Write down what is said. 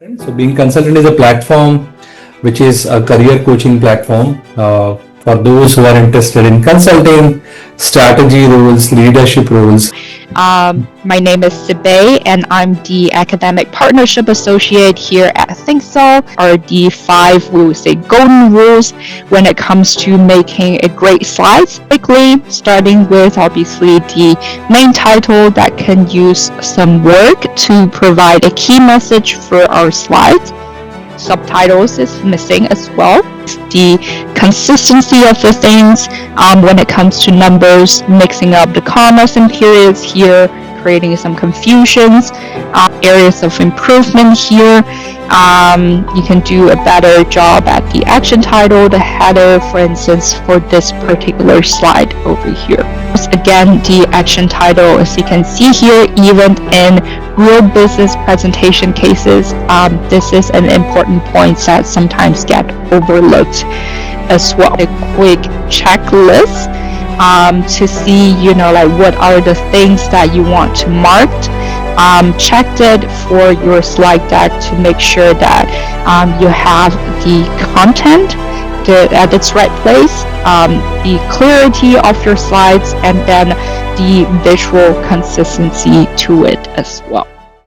So, Being Consultant is a platform which is a career coaching platform for those who are interested in consulting, strategy roles, leadership roles. My name is Sibe, and I'm the Academic Partnership Associate here at ThinkSol, or the 5, we would say, golden rules when it comes to making a great slides. Quickly, starting with obviously the main title that can use some work to provide a key message for our slides. Subtitles is missing as well. The consistency of the things when it comes to numbers, mixing up the commas and periods here, creating some confusions, areas of improvement here. You can do a better job at the action title, the header, for instance, for this particular slide over here. Again, the action title, as you can see here, even in real business presentation cases, this is an important point that sometimes get overlooked as well. A quick checklist to see, like what are the things that you want to mark. Checked it for your slide deck to make sure that you have the content at its right place, the clarity of your slides, and then the visual consistency to it as well.